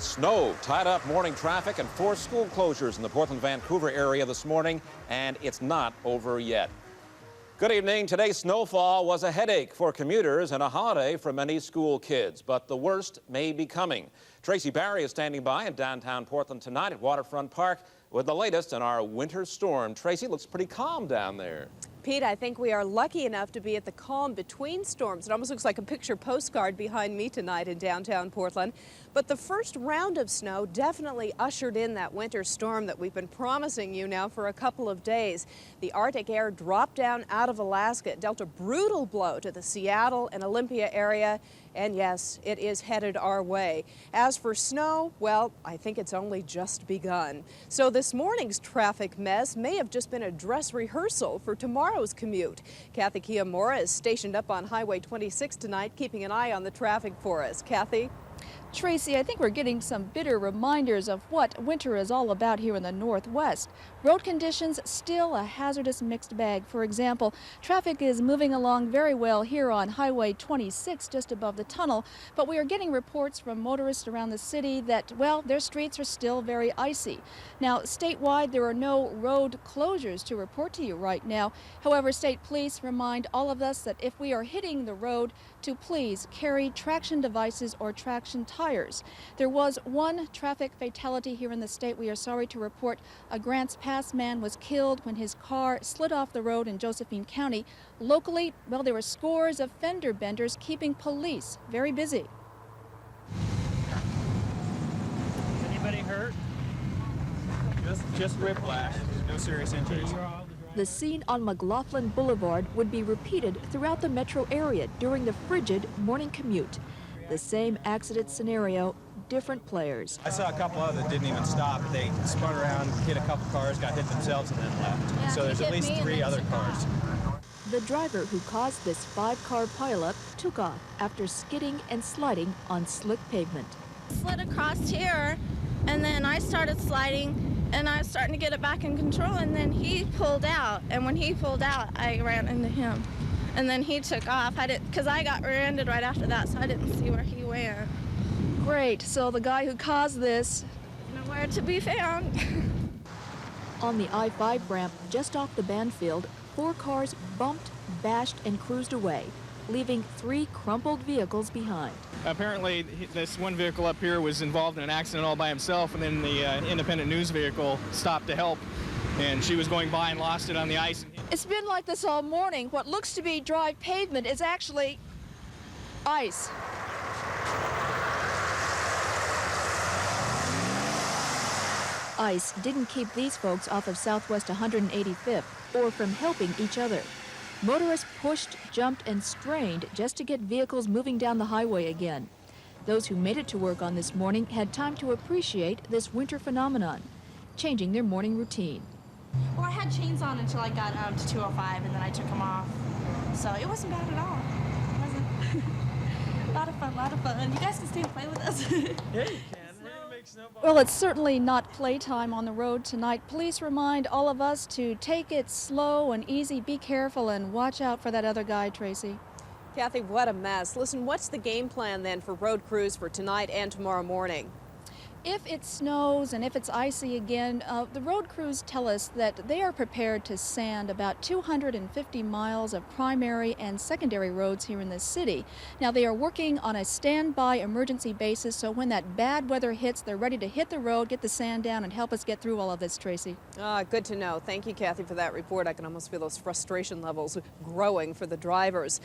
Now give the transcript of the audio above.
Snow tied up morning traffic and forced school closures in the Portland-Vancouver area this morning, and it's not over yet. Good evening. Today's snowfall was a headache for commuters and a holiday for many school kids, but the worst may be coming. Tracy Barry is standing by in downtown Portland tonight at Waterfront Park with the latest in our winter storm. Tracy, looks pretty calm down there. Pete, I think we are lucky enough to be at the calm between storms. It almost looks like a picture postcard behind me tonight in downtown Portland. But the first round of snow definitely ushered in that winter storm that we've been promising you now for a couple of days. The Arctic air dropped down out of Alaska. It dealt a brutal blow to the Seattle and Olympia area. And yes, it is headed our way. As for snow, well, I think it's only just begun. So this morning's traffic mess may have just been a dress rehearsal for tomorrow's commute. Kathy Kiyomura is stationed up on Highway 26 tonight, keeping an eye on the traffic for us. Kathy? Tracy, I think we're getting some bitter reminders of what winter is all about here in the Northwest. Road conditions still a hazardous mixed bag. For example, traffic is moving along very well here on Highway 26 just above the tunnel, but we are getting reports from motorists around the city that, well, their streets are still very icy. Now, statewide, there are no road closures to report to you right now. However, state police remind all of us that if we are hitting the road, to please carry traction devices or traction tires. There was one traffic fatality here in the state. We are sorry to report a Grants Pass man was killed when his car slid off the road in Josephine County. Locally, well, there were scores of fender benders keeping police very busy. Anybody hurt? Just whiplash. No serious injuries. The scene on McLaughlin Boulevard would be repeated throughout the metro area during the frigid morning commute. The same accident scenario, different players. I saw a couple others that didn't even stop. They spun around, hit a couple cars, got hit themselves, and then left. Yeah, so there's at least 3 other cars. The driver who caused this 5-car pileup took off after skidding and sliding on slick pavement. Slid across here, and then I started sliding, and I was starting to get it back in control, and then he pulled out, and when he pulled out, I ran into him. And then he took off. Because I got rear-ended right after that, so I didn't see where he went. Great, so the guy who caused this, Nowhere to be found. On the I-5 ramp just off the Banfield, 4 cars bumped, bashed, and cruised away, leaving 3 crumpled vehicles behind. Apparently, this one vehicle up here was involved in an accident all by himself, and then the independent news vehicle stopped to help, and she was going by and lost it on the ice. it's been like this all morning. What looks to be dry pavement is actually ice. Ice didn't keep these folks off of Southwest 185th or from helping each other. Motorists pushed, jumped, and strained just to get vehicles moving down the highway again. Those who made it to work on this morning had time to appreciate this winter phenomenon, changing their morning routine. Well, I had chains on until I got to 205, and then I took them off. So it wasn't bad at all. It wasn't. A lot of fun, a lot of fun. You guys can stay and play with us. Yeah, you can. We're gonna make snowballs. Well, it's certainly not playtime on the road tonight. Police remind all of us to take it slow and easy, be careful, and watch out for that other guy, Tracy. Kathy, what a mess. Listen, what's the game plan then for road crews for tonight and tomorrow morning? If it snows and if it's icy again, the road crews tell us that they are prepared to sand about 250 miles of primary and secondary roads here in the city. Now, they are working on a standby emergency basis, so when that bad weather hits, they're ready to hit the road, get the sand down, and help us get through all of this, Tracy. Good to know. Thank you, Kathy, for that report. I can almost feel those frustration levels growing for the drivers.